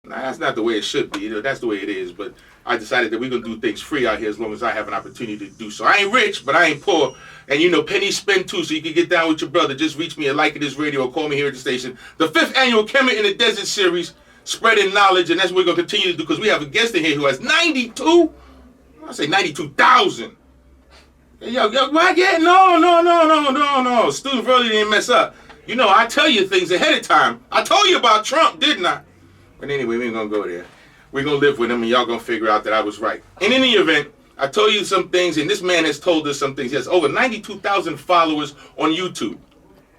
Nah, that's not the way it should be. You know, that's the way it is. But I decided that we're gonna do things free out here as long as I have an opportunity to do so. I ain't rich, but I ain't poor. And you know, pennies spend too, so you can get down with your brother. Just reach me at Like It Is Radio or call me here at the station. The 5th annual Kemet in the Desert series, spreading knowledge, and that's what we're gonna continue to do because we have a guest in here who has 92. I say 92,000. Yo, why get no. Student really didn't mess up. You know, I tell you things ahead of time. I told you about Trump, didn't I? But anyway, we ain't gonna go there. We're gonna live with him, and y'all gonna figure out that I was right. In any event, I told you some things, and this man has told us some things. He has over 92,000 followers on YouTube.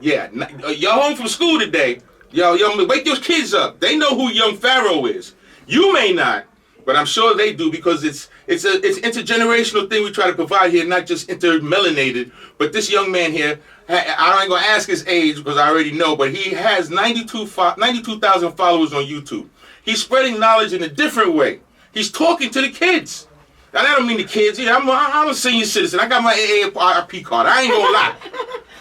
Yeah, y'all home from school today. Y'all wake your kids up. They know who young Pharaoh is. You may not, but I'm sure they do because it's intergenerational thing we try to provide here, not just intermelanated. But this young man here, I ain't gonna ask his age because I already know, but he has 92,000 followers on YouTube. He's spreading knowledge in a different way. He's talking to the kids. Now, I don't mean the kids. Yeah, I'm a senior citizen. I got my AARP card. I ain't gonna lie.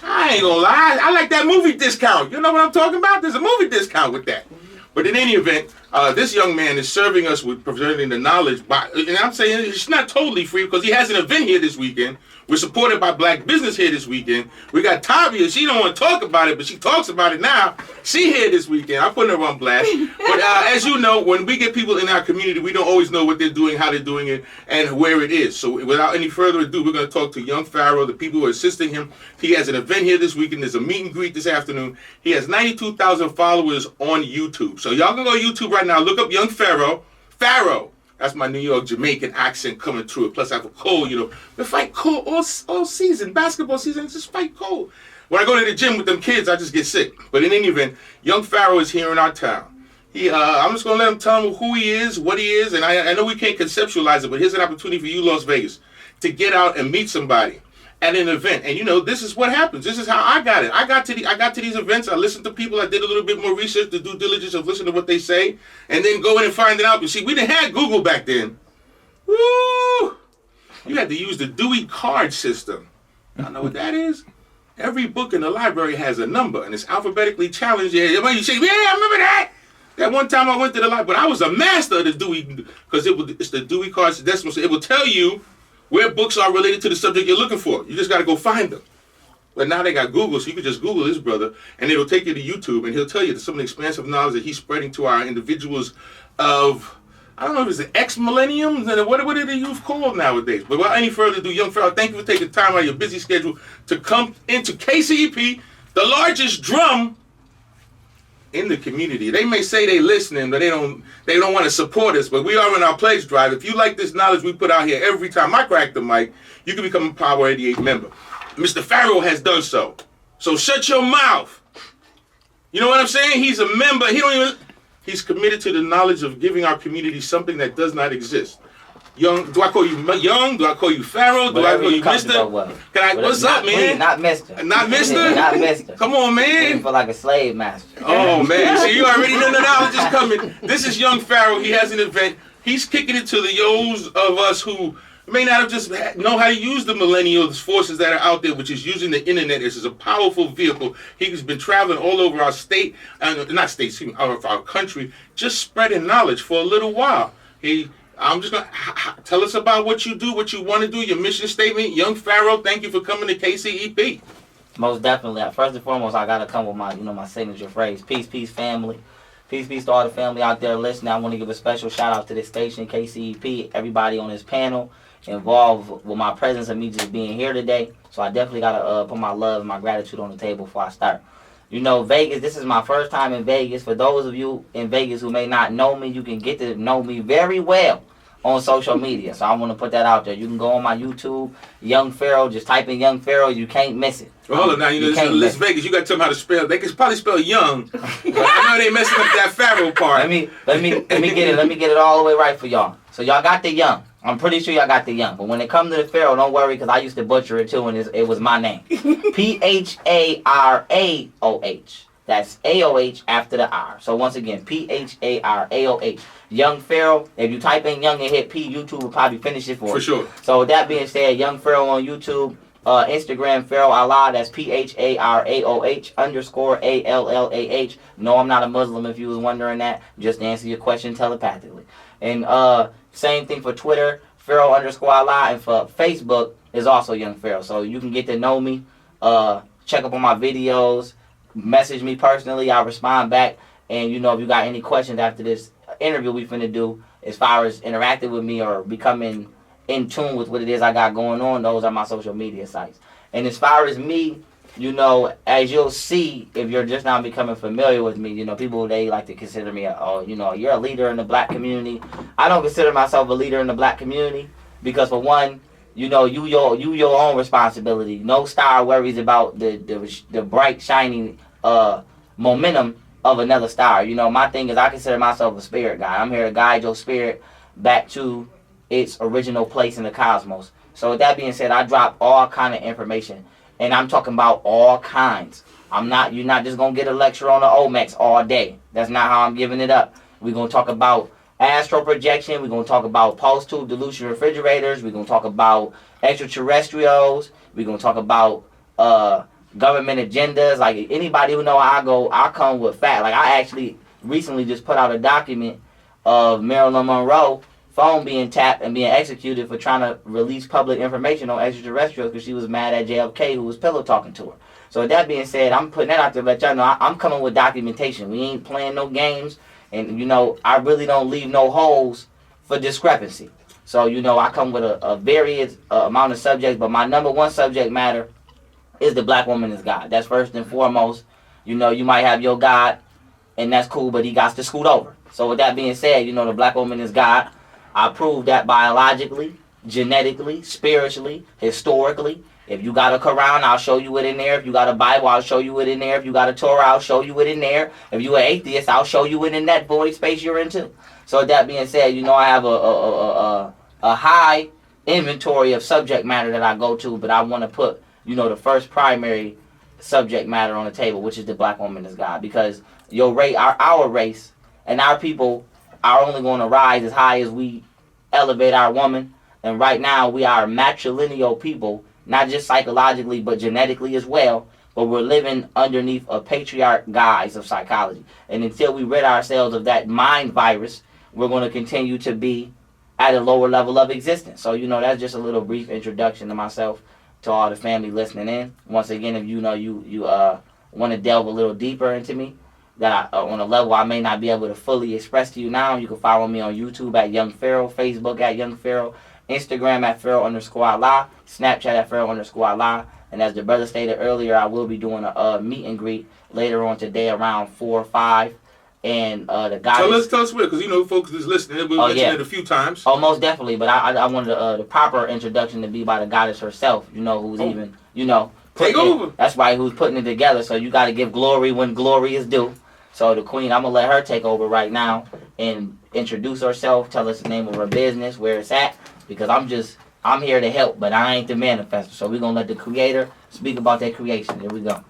I like that movie discount. You know what I'm talking about? There's a movie discount with that. But in any event, this young man is serving us with preserving the knowledge. And I'm saying it's not totally free because he has an event here this weekend. We're supported by Black Business here this weekend. We got Tavia. She don't want to talk about it, but she talks about it now. She here this weekend. I'm putting her on blast. But as you know, when we get people in our community, we don't always know what they're doing, how they're doing it, and where it is. So without any further ado, we're going to talk to young Pharaoh, the people who are assisting him. He has an event here this weekend. There's a meet and greet this afternoon. He has 92,000 followers on YouTube. So y'all can go to YouTube right now. Look up young Pharaoh. Pharaoh. That's my New York Jamaican accent coming through it. Plus I have a cold, you know. We fight cold all season. Basketball season, just fight cold. When I go to the gym with them kids, I just get sick. But in any event, young Pharaoh is here in our town. I'm just going to let him tell him who he is, what he is. And I know we can't conceptualize it, but here's an opportunity for you, Las Vegas, to get out and meet somebody at an event. And you know, this is what happens. This is how I got it. I got to these events. I listened to people. I did a little bit more research, the due diligence of listening to what they say, and then go in and find it out. You see, we didn't have Google back then. Woo! You had to use the Dewey card system. Y'all know what that is? Every book in the library has a number, and it's alphabetically challenged. Yeah, you say, yeah, I remember that. That one time I went to the library, but I was a master of the Dewey, because it's the Dewey card decimal. So it will tell you where books are related to the subject you're looking for. You just got to go find them. But now they got Google, so you can just Google this brother, and it'll take you to YouTube, and he'll tell you some of the expansive knowledge that he's spreading to our individuals of, I don't know if it's the ex-millenniums, and what are the youth called nowadays? But without any further ado, young Pharaoh, thank you for taking time out of your busy schedule to come into KCEP, the largest drum in the community. They may say they listening, but they don't want to support us, but we are in our pledge drive. If you like this knowledge we put out here every time I crack the mic, you can become a Power 88 member. Mr. Pharaoh has done so. So shut your mouth. You know what I'm saying? He's a member. He's committed to the knowledge of giving our community something that does not exist. Young, do I call you young? Do I call you Pharaoh? Do I call you Mister? What's up, man? Not Mister. Not Mister? Not Mister. Come on, man. You feel like a slave master. Oh, man. See, you already know the knowledge is coming. This is young Pharaoh. He has an event. He's kicking it to the yos of us who may not have just know how to use the millennials forces that are out there, which is using the internet. This is a powerful vehicle. He's been traveling all over our state, our country, just spreading knowledge for a little while. I'm just going to tell us about what you do, what you want to do, your mission statement. Young Pharaoh, thank you for coming to KCEP. Most definitely. First and foremost, I got to come with my signature phrase. Peace, peace, family. Peace, peace to all the family out there listening. I want to give a special shout out to this station, KCEP, everybody on this panel involved with my presence and me just being here today. So I definitely got to put my love and my gratitude on the table before I start. You know, Vegas, this is my first time in Vegas. For those of you in Vegas who may not know me, you can get to know me very well on social media. So I want to put that out there. You can go on my YouTube, Young Pharaoh. Just type in Young Pharaoh. You can't miss it. Well, hold on now. This Vegas, you got to tell them how to spell. They can probably spell young, but I know they messing up that Pharaoh part. Let me get it. Let me get it all the way right for y'all. So y'all got the young. I'm pretty sure y'all got the young. But when it comes to the Pharaoh, don't worry, because I used to butcher it too, and it was my name. Pharaoh. That's AOH after the R. So once again, Pharaoh. Young Pharaoh. If you type in young and hit P, YouTube will probably finish it for you. For sure. So with that being said, Young Pharaoh on YouTube. Instagram, Pharaoh Allah. That's PHARAOH_ALLAH. No, I'm not a Muslim if you was wondering that. Just to answer your question telepathically. And same thing for Twitter, Pharaoh_Allah. And for Facebook is also Young Pharaoh. So you can get to know me. Check up on my videos. Message me personally. I'll respond back. And if you got any questions after this interview we finna do, as far as interacting with me or becoming in tune with what it is I got going on, those are my social media sites. And as far as me, as you'll see, if you're just now becoming familiar with me, people, they like to consider me, you're a leader in the black community. I don't consider myself a leader in the black community because, for one, you your own responsibility. No star worries about the bright, shining momentum of another star. My thing is I consider myself a spirit guide. I'm here to guide your spirit back to its original place in the cosmos. So with that being said, I drop all kind of information, and I'm talking about all kinds. You're not just gonna get a lecture on the Olmecs all day. That's not how I'm giving it up. We're gonna talk about astral projection. We're gonna talk about pulse tube dilution refrigerators. We're gonna talk about extraterrestrials. We're gonna talk about government agendas. Like, anybody who know how I come with fact. Like, I actually recently just put out a document of Marilyn Monroe phone being tapped and being executed for trying to release public information on extraterrestrials because she was mad at JFK, who was pillow talking to her. So with that being said, I'm putting that out there to let y'all know I'm coming with documentation. We ain't playing no games, and I really don't leave no holes for discrepancy. So I come with a various amount of subjects, but my number one subject matter is the black woman is God. That's first and foremost. You might have your God, and that's cool, but he got to scoot over. So with that being said, the black woman is God. I prove that biologically, genetically, spiritually, historically. If you got a Quran, I'll show you it in there. If you got a Bible, I'll show you it in there. If you got a Torah, I'll show you it in there. If you're an atheist, I'll show you it in that void space you're in too. So with that being said, I have a high inventory of subject matter that I go to, but I want to put, the first primary subject matter on the table, which is the black woman is God. Because our race and our people are only going to rise as high as we elevate our woman. And right now, we are matrilineal people, not just psychologically, but genetically as well. But we're living underneath a patriarch guise of psychology. And until we rid ourselves of that mind virus, we're going to continue to be at a lower level of existence. So, that's just a little brief introduction to myself, to all the family listening in. Once again, if you want to delve a little deeper into me, that on a level I may not be able to fully express to you now, you can follow me on YouTube at Young Pharaoh, Facebook at Young Pharaoh, Instagram at Pharaoh_Allah, Snapchat at Pharaoh_Allah. And as the brother stated earlier, I will be doing a meet and greet later on today around 4 or 5. And the guy. Tell us where, because folks is listening. We've mentioned it a few times. Oh, most definitely. But I wanted the proper introduction to be by the goddess herself. Who's even take over. That's right. Who's putting it together? So you got to give glory when glory is due. So the queen, I'm gonna let her take over right now and introduce herself. Tell us the name of her business, where it's at, because I'm here to help, but I ain't the manifestor. So we're gonna let the creator speak about that creation. Here we go.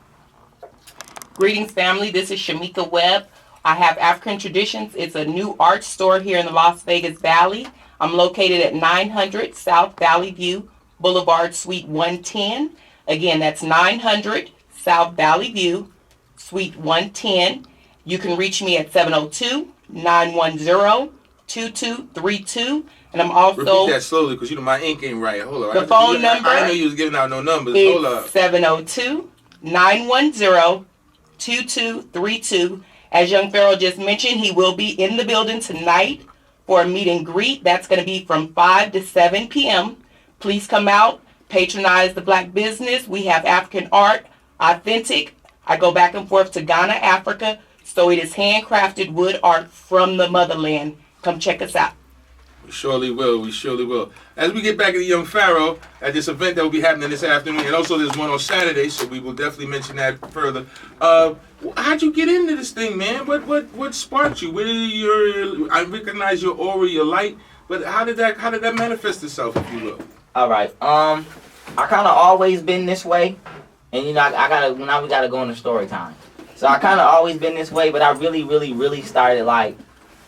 Greetings, family. This is Shamika Webb. I have African Traditions. It's a new art store here in the Las Vegas Valley. I'm located at 900 South Valley View Boulevard, Suite 110. Again, that's 900 South Valley View, Suite 110. You can reach me at 702-910-2232. And I'm also... Repeat that slowly, because my ink ain't right. Hold on. The phone number... I know you was giving out no numbers. Hold up. 702-910-2232. As Young Pharaoh just mentioned, he will be in the building tonight for a meet and greet. That's going to be from 5 to 7 p.m. Please come out, patronize the black business. We have African art, authentic. I go back and forth to Ghana, Africa. So it is handcrafted wood art from the motherland. Come check us out. We surely will. We surely will. As we get back to the Young Pharaoh at this event that will be happening this afternoon, and also there's one on Saturday, so we will definitely mention that further. How'd you get into this thing, man? What sparked you? I recognize your aura, your light, but how did that manifest itself, if you will? All right. I kind of always been this way, and we gotta go into story time. So I kind of always been this way, but I really, really, really started like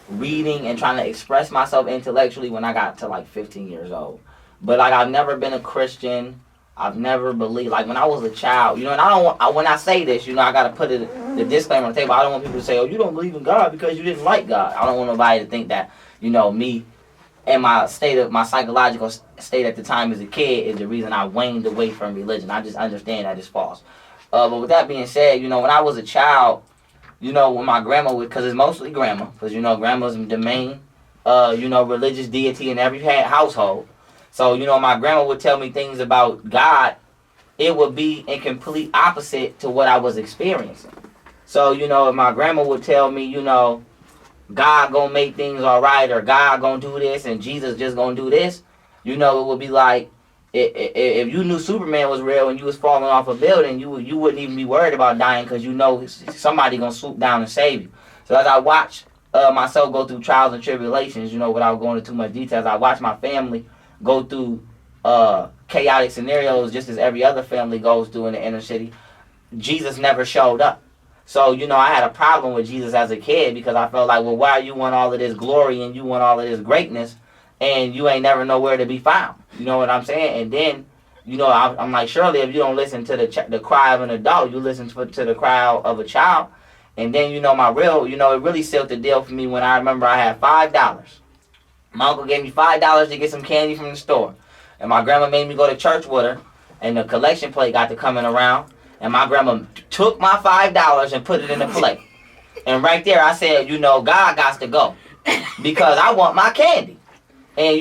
reading and trying to express myself intellectually when I got to like 15 years old. But like I've never been a Christian. I've never believed, like when I was a child, and I don't want, when I say this, I got to put the disclaimer on the table. I don't want people to say, oh, you don't believe in God because you didn't like God. I don't want nobody to think that, me and my psychological state at the time as a kid is the reason I waned away from religion. I just understand that it's false. But with that being said, when I was a child, when my grandma would, because it's mostly grandma, because, grandma's the main, religious deity in every household. So, my grandma would tell me things about God. It would be in complete opposite to what I was experiencing. So, if my grandma would tell me, God gonna make things all right, or God gonna do this, and Jesus just gonna do this, it would be like, if you knew Superman was real and you was falling off a building, you wouldn't even be worried about dying because somebody gonna swoop down and save you. So as I watch myself go through trials and tribulations, without going into too much details, I watch my family go through chaotic scenarios just as every other family goes through in the inner city. Jesus never showed up. So, I had a problem with Jesus as a kid because I felt like, well, why you want all of this glory and you want all of this greatness and you ain't never nowhere to be found? You know what I'm saying? And then, I'm like, surely if you don't listen to the cry of an adult, you listen to the cry of a child. And then, it really sealed the deal for me when I remember I had $5. My uncle gave me $5 to get some candy from the store. And my grandma made me go to church with her. And the collection plate got to coming around. And my grandma took my $5 and put it in the plate. And right there I said, God got to go. Because I want my candy. And,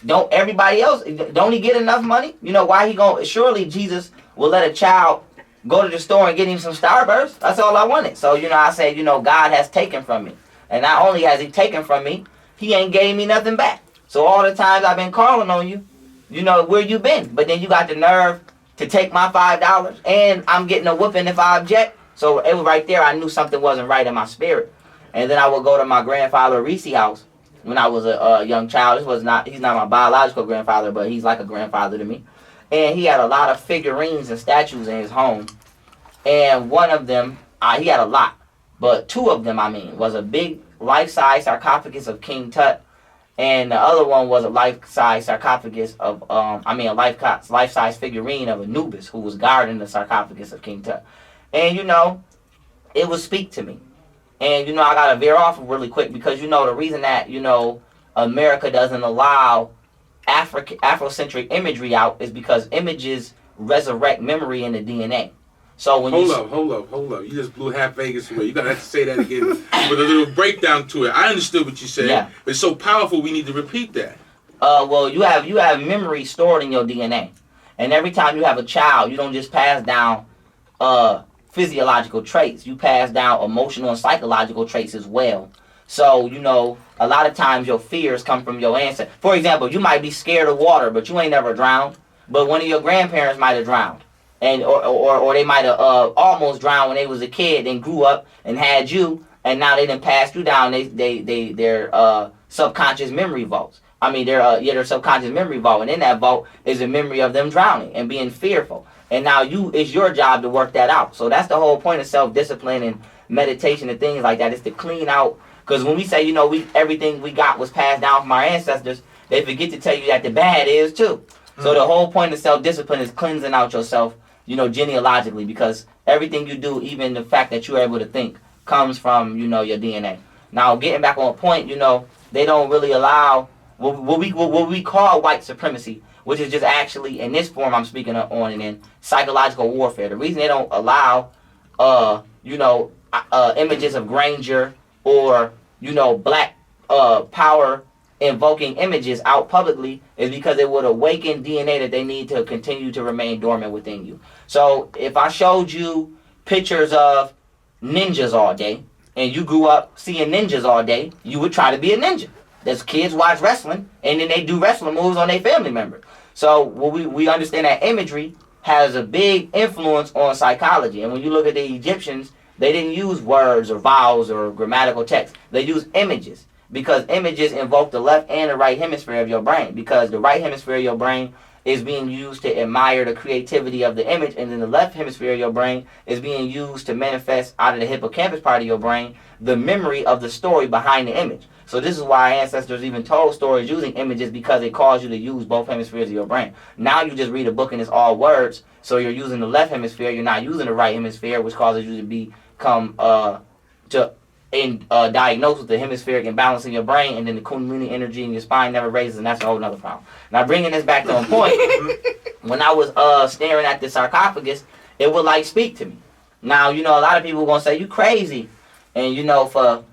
don't everybody else, don't he get enough money? Why he going, surely Jesus will let a child go to the store and get him some Starburst. That's all I wanted. So, I said, God has taken from me. And not only has he taken from me, he ain't gave me nothing back. So all the times I've been calling on you, where you been? But then you got the nerve to take my $5 and I'm getting a whooping if I object. So it was right there. I knew something wasn't right in my spirit. And then I would go to my grandfather Reese house when I was a young child. He's not my biological grandfather, but he's like a grandfather to me. And he had a lot of figurines and statues in his home. And one of them, he had a lot, but two of them, was a big life-size sarcophagus of King Tut. And the other one was a life-size sarcophagus of, a life-size figurine of Anubis, who was guarding the sarcophagus of King Tut. And, it would speak to me. And, I got to veer off really quick because, the reason that, America doesn't allow Afrocentric imagery out is because images resurrect memory in the DNA. So when Hold up. You just blew half Vegas away. You got to have to say that again with a little breakdown to it. I understood what you said, but it's so powerful we need to repeat that. Well, you have memory stored in your DNA. And every time you have a child, you don't just pass down physiological traits. You pass down emotional and psychological traits as well. So, a lot of times your fears come from your ancestors. For example, you might be scared of water, but you ain't never drowned. But one of your grandparents might have drowned. And or they might have almost drowned when they was a kid and grew up and had you, and now they done passed you down their subconscious memory vaults. Their subconscious memory vault, and in that vault is a memory of them drowning and being fearful. And now it's your job to work that out. So that's the whole point of self-discipline and meditation and things like that, is to clean out. Because when we say, everything we got was passed down from our ancestors, they forget to tell you that the bad is too. So the whole point of self-discipline is cleansing out yourself, genealogically, because everything you do, even the fact that you're able to think, comes from, your DNA. Now, getting back on point, they don't really allow what we call white supremacy, which is just actually, in this form I'm speaking on and in, psychological warfare. The reason they don't allow, images of Granger or, black power invoking images out publicly is because it would awaken DNA that they need to continue to remain dormant within you. So if I showed you pictures of ninjas all day and you grew up seeing ninjas all day, you would try to be a ninja. There's kids watch wrestling and then they do wrestling moves on their family members. So we understand that imagery has a big influence on psychology. And when you look at the Egyptians, they didn't use words or vowels or grammatical text. They used images. Because images invoke the left and the right hemisphere of your brain. Because the right hemisphere of your brain is being used to admire the creativity of the image, and then the left hemisphere of your brain is being used to manifest out of the hippocampus part of your brain the memory of the story behind the image. So this is why ancestors even told stories using images, because it caused you to use both hemispheres of your brain. Now you just read a book and it's all words, so you're using the left hemisphere, you're not using the right hemisphere, which causes you to become diagnosed with the hemispheric imbalance in your brain, and then the kundalini energy in your spine never raises, and that's a whole nother problem. Now bringing this back to a point, when I was staring at the sarcophagus, it would like speak to me. Now, you know, a lot of people are gonna say you crazy, and you know, for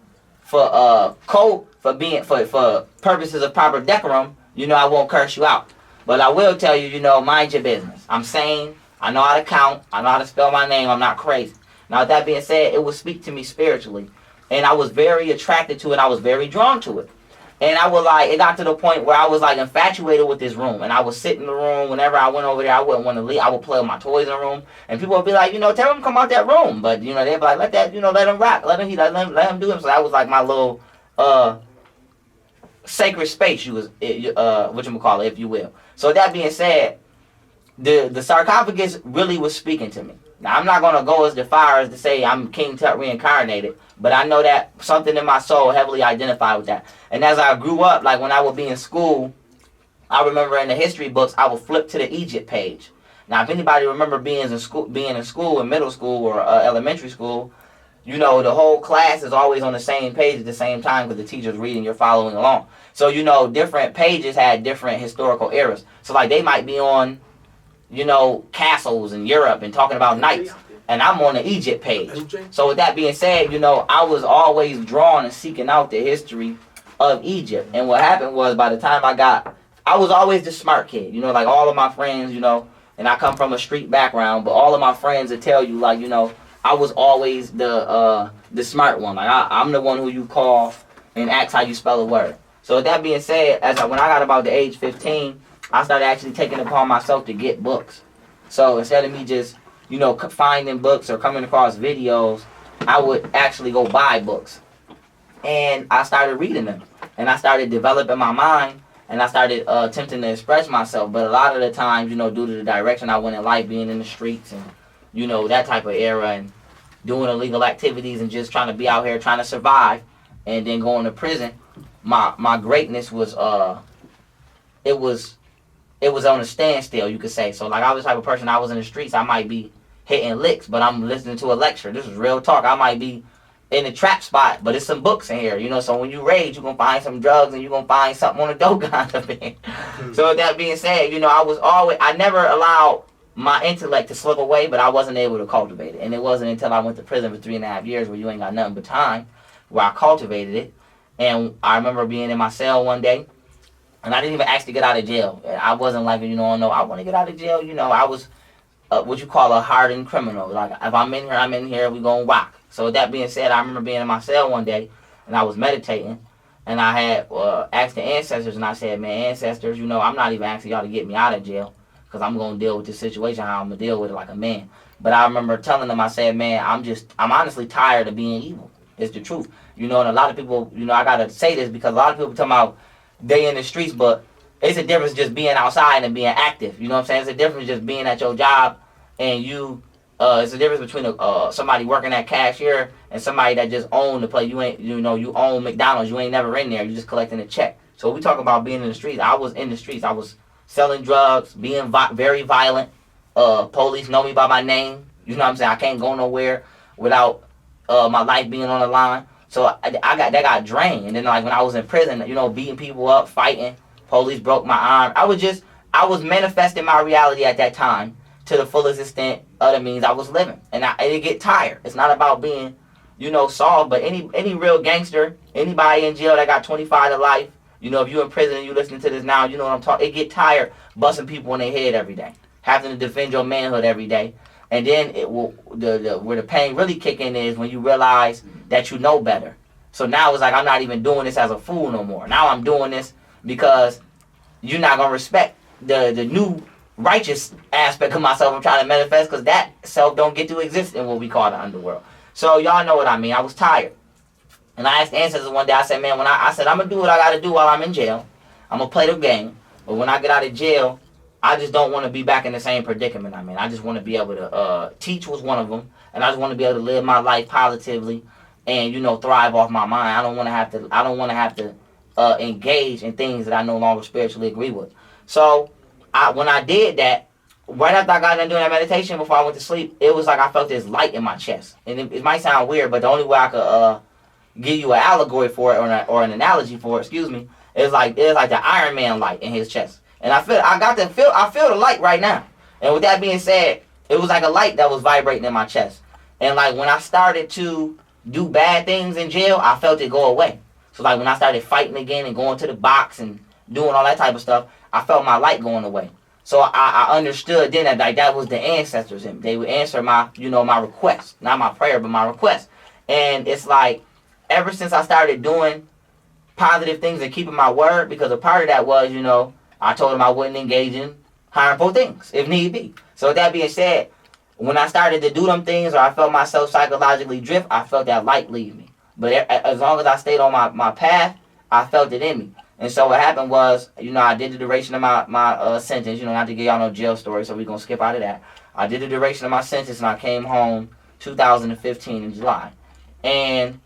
purposes of proper decorum, you know, I won't curse you out. But I will tell you, you know, mind your business. I'm sane, I know how to count, I know how to spell my name, I'm not crazy. Now with that being said, it would speak to me spiritually. And I was very attracted to it. I was very drawn to it. And I was like, it got to the point where I was like infatuated with this room. And I would sit in the room. Whenever I went over there, I wouldn't want to leave. I would play with my toys in the room. And people would be like, you know, tell him to come out that room. But, you know, they'd be like, let him rock. Let him do it. So that was like my little sacred space, whatchamacallit, if you will. So that being said, the sarcophagus really was speaking to me. Now, I'm not going to go as far as to say I'm King Tut reincarnated, but I know that something in my soul heavily identified with that. And as I grew up, like when I would be in school, I remember in the history books, I would flip to the Egypt page. Now, if anybody remember being in school, in middle school or elementary school, you know, the whole class is always on the same page at the same time because the teacher's reading, you're following along. So, you know, different pages had different historical eras. So, like, they might be on, you know, castles in Europe and talking about knights, and I'm on the Egypt page. So with that being said, you know, I was always drawn and seeking out the history of Egypt. And what happened was, by the time I was always the smart kid, you know, like all of my friends, you know, and I come from a street background, but all of my friends would tell you, like, you know, I was always the smart one. Like I'm the one who you call and ask how you spell a word. So with that being said, when I got about the age 15, I started actually taking it upon myself to get books. So instead of me just, you know, finding books or coming across videos, I would actually go buy books. And I started reading them. And I started developing my mind. And I started attempting to express myself. But a lot of the times, you know, due to the direction I went in life, being in the streets and, you know, that type of era and doing illegal activities and just trying to be out here trying to survive and then going to prison, my greatness was, it was on a standstill, you could say. So, like, I was the type of person, I was in the streets, I might be hitting licks, but I'm listening to a lecture. This is real talk. I might be in a trap spot, but it's some books in here, you know. So when you rage, you're going to find some drugs and you're going to find something on the dope kind of thing. So with that being said, you know, I never allowed my intellect to slip away, but I wasn't able to cultivate it. And it wasn't until I went to prison for 3.5 years where you ain't got nothing but time, where I cultivated it. And I remember being in my cell one day, and I didn't even actually get out of jail. I wasn't like, you know, no, I want to get out of jail. You know, I was what you call a hardened criminal. Like, if I'm in here, we going to rock. So with that being said, I remember being in my cell one day, and I was meditating, and I had asked the ancestors, and I said, man, ancestors, you know, I'm not even asking y'all to get me out of jail, because I'm going to deal with this situation how I'm going to deal with it like a man. But I remember telling them, I said, man, I'm honestly tired of being evil. It's the truth. You know, and a lot of people, you know, I got to say this because a lot of people talking about they in the streets, but it's a difference just being outside and being active. You know what I'm saying? It's a difference just being at your job and you, it's a difference between somebody working at cashier and somebody that just own the place. You own McDonald's. You ain't never in there. You just collecting a check. So we talk about being in the streets. I was in the streets. I was selling drugs, being very violent. Police know me by my name. You know what I'm saying? I can't go nowhere without my life being on the line. So that got drained. And then, like, when I was in prison, you know, beating people up, fighting, police broke my arm. I was manifesting my reality at that time to the fullest extent of the means I was living. And it get tired. It's not about being, you know, soft, but any real gangster, anybody in jail that got 25 to life, you know, if you in prison and you listening to this now, you know what I'm talking. It get tired busting people in their head every day, having to defend your manhood every day. And then it will where the pain really kick in is when you realize that you know better. So now it's like I'm not even doing this as a fool no more. Now I'm doing this because you're not gonna respect the new righteous aspect of myself I'm trying to manifest, because that self don't get to exist in what we call the underworld. So y'all know what I mean. I was tired. And I asked the ancestors one day, I said, man, I said I'm gonna do what I gotta do while I'm in jail. I'm gonna play the game. But when I get out of jail, I just don't want to be back in the same predicament I'm in. I just want to be able to teach was one of them, and I just want to be able to live my life positively, and thrive off my mind. I don't want to have to. I don't want to have to engage in things that I no longer spiritually agree with. So, when I did that, right after I got done doing that meditation before I went to sleep, it was like I felt this light in my chest, and it might sound weird, but the only way I could give you an allegory for it or an analogy for it, excuse me, is like the Iron Man light in his chest. And I feel the light right now. And with that being said, it was like a light that was vibrating in my chest. And like when I started to do bad things in jail, I felt it go away. So like when I started fighting again and going to the box and doing all that type of stuff, I felt my light going away. So I understood then that like that was the ancestors, and they would answer my my request, not my prayer, but my request. And it's like ever since I started doing positive things and keeping my word, because a part of that was I told him I wouldn't engage in harmful things if need be. So with that being said, when I started to do them things or I felt myself psychologically drift, I felt that light leave me. But as long as I stayed on my path, I felt it in me. And so what happened was, I did the duration of my sentence, not to give y'all no jail story, so we're going to skip out of that. I did the duration of my sentence and I came home 2015 in July. And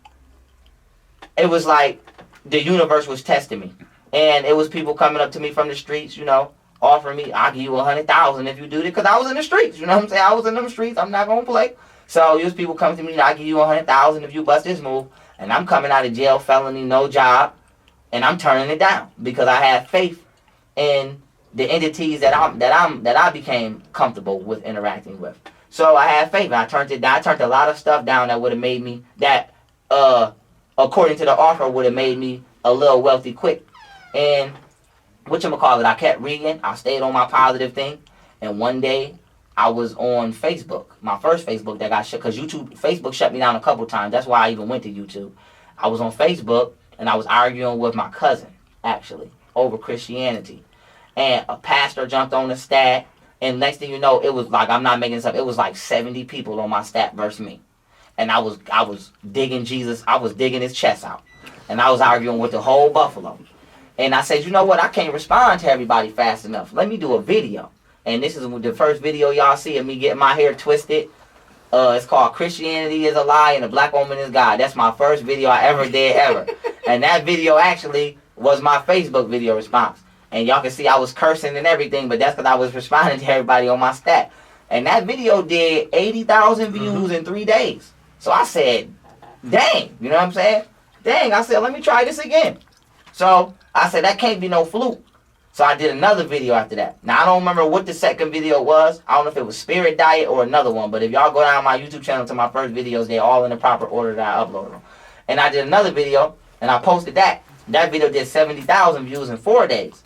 it was like the universe was testing me. And it was people coming up to me from the streets, offering me, I'll give you 100,000 if you do this. Because I was in the streets, you know what I'm saying? I was in them streets. I'm not going to play. So it was people coming to me, I'll give you 100,000 if you bust this move. And I'm coming out of jail, felony, no job. And I'm turning it down because I have faith in the entities that I became comfortable with interacting with. So I had faith. And I turned it down. I turned a lot of stuff down that would have made me, that according to the offer, would have made me a little wealthy quick. And whatchamacallit, I kept reading. I stayed on my positive thing. And one day, I was on Facebook. My first Facebook that got shut. Because Facebook shut me down a couple times. That's why I even went to YouTube. I was on Facebook, and I was arguing with my cousin, actually, over Christianity. And a pastor jumped on the stat. And next thing you know, it was like, I'm not making this up, it was like 70 people on my stat versus me. And I was digging Jesus. I was digging his chest out. And I was arguing with the whole buffalo. And I said, you know what? I can't respond to everybody fast enough. Let me do a video. And this is the first video y'all see of me getting my hair twisted. It's called Christianity is a Lie and a Black Woman is God. That's my first video I ever did, ever. And that video actually was my Facebook video response. And y'all can see I was cursing and everything, but that's because I was responding to everybody on my stat. And that video did 80,000 views in 3 days. So I said, dang, you know what I'm saying? Dang, I said, let me try this again. So I said, that can't be no fluke. So I did another video after that. Now, I don't remember what the second video was. I don't know if it was Spirit Diet or another one. But if y'all go down my YouTube channel to my first videos, they're all in the proper order that I uploaded them. And I did another video, and I posted that. That video did 70,000 views in 4 days.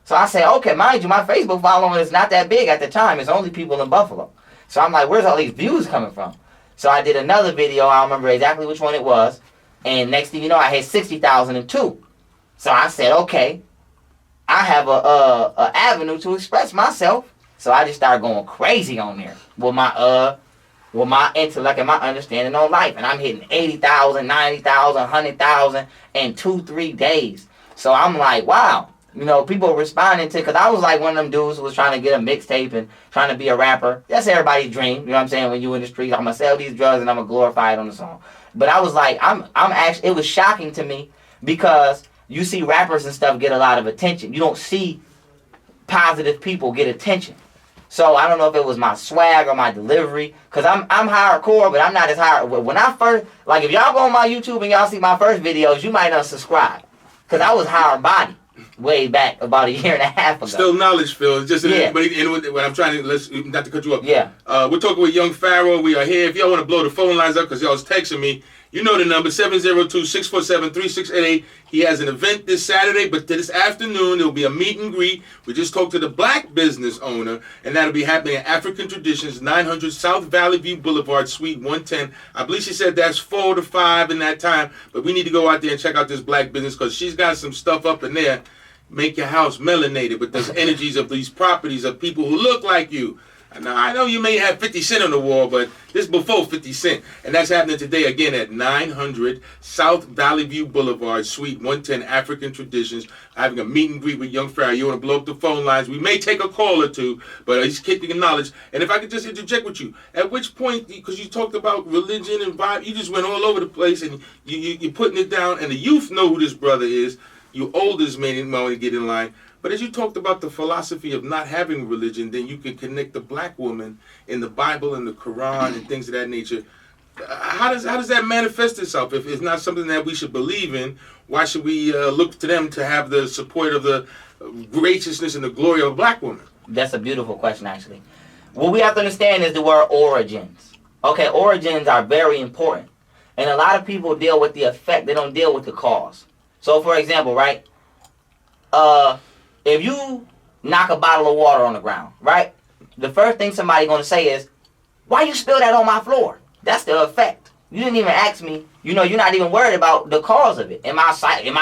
So I said, okay, mind you, my Facebook following is not that big at the time. It's only people in Buffalo. So I'm like, where's all these views coming from? So I did another video. I don't remember exactly which one it was. And next thing you know, I had 60,002. So I said, okay, I have a avenue to express myself. So I just started going crazy on there with my intellect and my understanding on life. And I'm hitting 80,000, 90,000, 100,000 in 2-3 days. So I'm like, wow. People responding to, because I was like one of them dudes who was trying to get a mixtape and trying to be a rapper. That's everybody's dream. You know what I'm saying? When you in the streets, I'm going to sell these drugs and I'm going to glorify it on the song. But I was like, I'm actually, it was shocking to me because you see rappers and stuff get a lot of attention. You don't see positive people get attention. So I don't know if it was my swag or my delivery, because I'm hardcore, but I'm not as hard. When I first, like if y'all go on my YouTube and y'all see my first videos, you might unsubscribe, because I was hard body way back about a year and a half ago. Still knowledge, Phil. It's just yeah. But when I'm trying to, not to cut you up. Yeah. We're talking with young Pharaoh. We are here. If y'all want to blow the phone lines up, because y'all was texting me, you know the number, 702-647-3688. He has an event this Saturday, but this afternoon there'll be a meet and greet. We just talked to the black business owner, and that'll be happening at African Traditions, 900 South Valley View Boulevard, Suite 110. I believe she said that's 4 to 5 in that time, but we need to go out there and check out this black business, because she's got some stuff up in there. Make your house melanated with those energies of these properties of people who look like you. Now, I know you may have 50 Cent on the wall, but this is before 50 Cent. And that's happening today again at 900 South Valley View Boulevard, Suite 110, African Traditions. Having a meet and greet with young Pharaoh. You want to blow up the phone lines? We may take a call or two, but he's kicking knowledge. And if I could just interject with you, at which point, because you talked about religion and vibe, you just went all over the place and you're putting it down, and the youth know who this brother is. You oldest may want to get in line. But as you talked about the philosophy of not having religion, then you can connect the black woman in the Bible and the Quran and things of that nature. How does that manifest itself? If it's not something that we should believe in, why should we look to them to have the support of the graciousness and the glory of a black woman? That's a beautiful question, actually. What we have to understand is the word origins. Okay, origins are very important. And a lot of people deal with the effect. They don't deal with the cause. So, for example, right? If you knock a bottle of water on the ground, right? The first thing somebody's going to say is, why you spill that on my floor? That's the effect. You didn't even ask me. You know, you're not even worried about the cause of it. Am I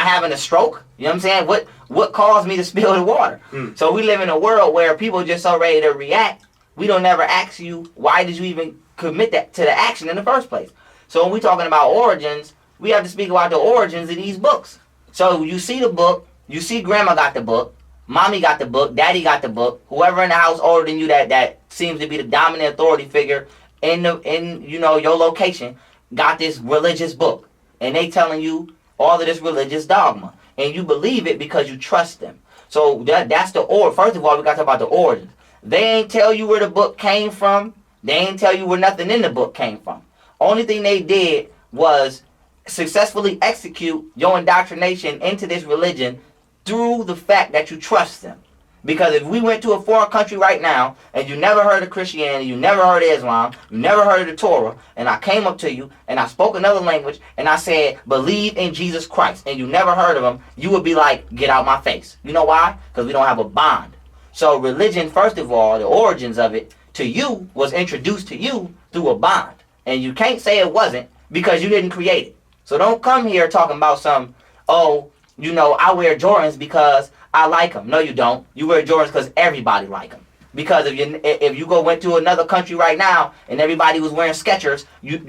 having a stroke? You know what I'm saying? What caused me to spill the water? So we live in a world where people are just so ready to react. We don't never ask you, why did you even commit that to the action in the first place? So when we're talking about origins, we have to speak about the origins of these books. So you see the book, you see grandma got the book, mommy got the book, daddy got the book, whoever in the house older than you that seems to be the dominant authority figure in your location got this religious book. And they telling you all of this religious dogma. And you believe it because you trust them. So that's the origin. First of all, we got to talk about the origins. They ain't tell you where the book came from. They ain't tell you where nothing in the book came from. Only thing they did was successfully execute your indoctrination into this religion through the fact that you trust them. Because if we went to a foreign country right now and you never heard of Christianity, you never heard of Islam, you never heard of the Torah, and I came up to you and I spoke another language and I said, believe in Jesus Christ, and you never heard of him, you would be like, get out my face. You know why? Because we don't have a bond. So religion, first of all, the origins of it to you was introduced to you through a bond. And you can't say it wasn't because you didn't create it. So don't come here talking about some, I wear Jordans because I like them. No, you don't. You wear Jordans because everybody like them. Because if you went to another country right now and everybody was wearing Skechers,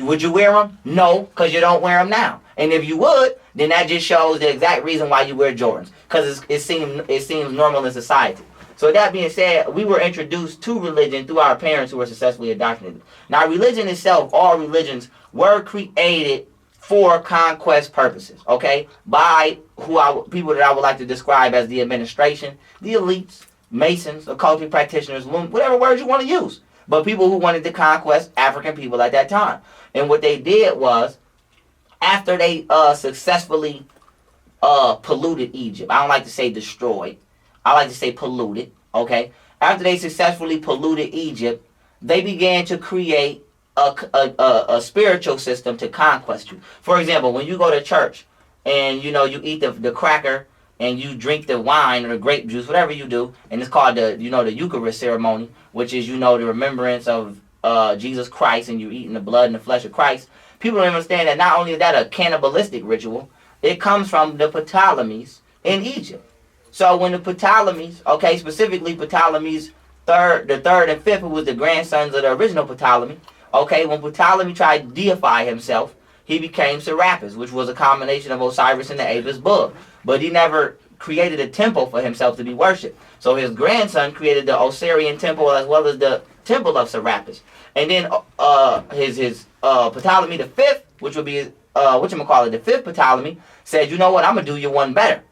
would you wear them? No, because you don't wear them now. And if you would, then that just shows the exact reason why you wear Jordans. Because it seems normal in society. So that being said, we were introduced to religion through our parents who were successfully indoctrinated. Now, religion itself, all religions were created for conquest purposes, okay? By people that I would like to describe as the administration, the elites, Masons, occultic practitioners, whatever words you want to use. But people who wanted to conquest African people at that time. And what they did was, after they successfully polluted Egypt, I don't like to say destroyed, I like to say polluted, okay? After they successfully polluted Egypt, they began to create a spiritual system to conquest you. For example, when you go to church and you eat the cracker and you drink the wine or the grape juice, whatever you do, and it's called the Eucharist ceremony, which is the remembrance of Jesus Christ, and you're eating the blood and the flesh of Christ. People don't understand that not only is that a cannibalistic ritual, it comes from the Ptolemies in Egypt. So when the Ptolemies, okay, specifically Ptolemies the third and fifth, who was the grandsons of the original Ptolemy, okay, when Ptolemy tried to deify himself, he became Serapis, which was a combination of Osiris and the Apis bull. But he never created a temple for himself to be worshipped. So his grandson created the Osirian temple as well as the temple of Serapis. And then his Ptolemy the fifth, which would be the fifth Ptolemy, said, you know what, I'm gonna do you one better.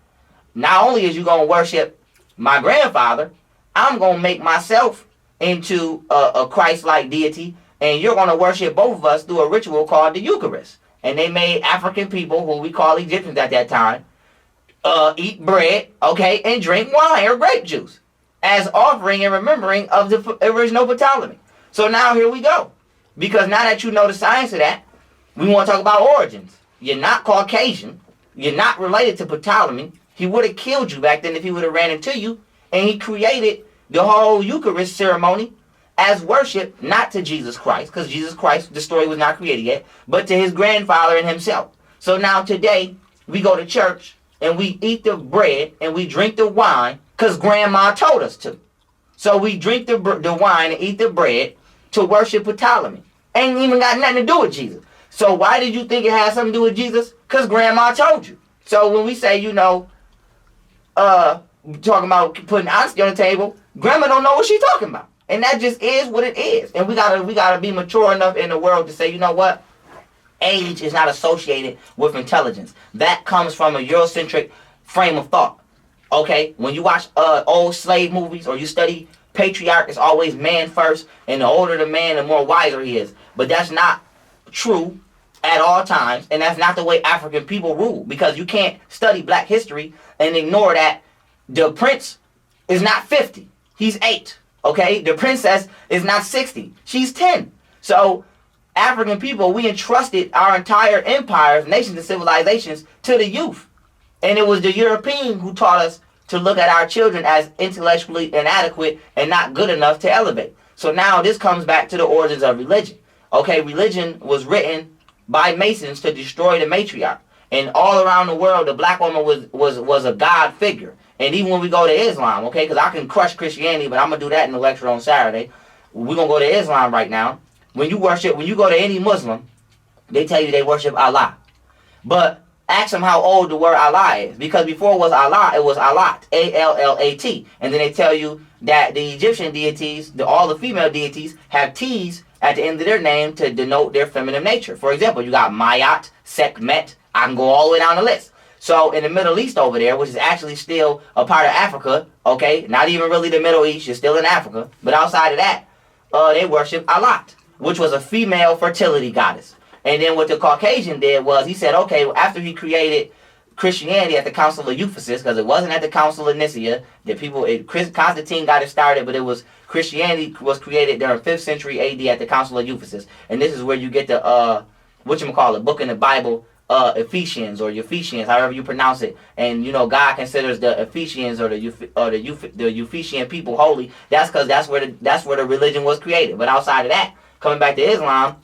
Not only is you gonna worship my grandfather, I'm gonna make myself into a Christ-like deity, and you're going to worship both of us through a ritual called the Eucharist. And they made African people, who we call Egyptians at that time, eat bread, okay, and drink wine or grape juice as offering and remembering of the original Ptolemy. So now here we go. Because now that you know the science of that, we want to talk about origins. You're not Caucasian. You're not related to Ptolemy. He would have killed you back then if he would have ran into you. And he created the whole Eucharist ceremony as worship, not to Jesus Christ, because Jesus Christ, the story was not created yet, but to his grandfather and himself. So now today, we go to church, and we eat the bread, and we drink the wine, because grandma told us to. So we drink the wine and eat the bread to worship Ptolemy. Ain't even got nothing to do with Jesus. So why did you think it had something to do with Jesus? Because grandma told you. So when we say, talking about putting honesty on the table, grandma don't know what she's talking about. And that just is what it is. And we gotta be mature enough in the world to say, you know what? Age is not associated with intelligence. That comes from a Eurocentric frame of thought. Okay? When you watch old slave movies or you study patriarch, it's always man first, and the older the man, the more wiser he is. But that's not true at all times, and that's not the way African people rule, because you can't study black history and ignore that the prince is not 50, he's 8. Okay, the princess is not 60, she's 10. So African people, we entrusted our entire empires, nations, and civilizations to the youth, and it was the European who taught us to look at our children as intellectually inadequate and not good enough to elevate. So now this comes back to the origins of religion. Okay, religion was written by Masons to destroy the matriarch. And all around the world, the black woman was a god figure. And even when we go to Islam, okay, because I can crush Christianity, but I'm going to do that in the lecture on Saturday. We're going to go to Islam right now. When you go to any Muslim, they tell you they worship Allah. But ask them how old the word Allah is. Because before it was Allah, it was Allat, A-L-L-A-T. And then they tell you that the Egyptian deities, all the female deities, have T's at the end of their name to denote their feminine nature. For example, you got Mayat, Sekhmet. I can go all the way down the list. So in the Middle East over there, which is actually still a part of Africa, okay, not even really the Middle East, you're still in Africa, but outside of that, they worship Allat, which was a female fertility goddess. And then what the Caucasian did was he said, okay, after he created Christianity at the Council of Ephesus, because it wasn't at the Council of Nicaea that Constantine got it started, but it was Christianity was created during 5th century AD at the Council of Ephesus. And this is where you get the book in the Bible, Ephesians or Ephesians, however you pronounce it. And God considers the Ephesians or the Ephesian people holy. That's because that's where the religion was created. But outside of that, coming back to Islam,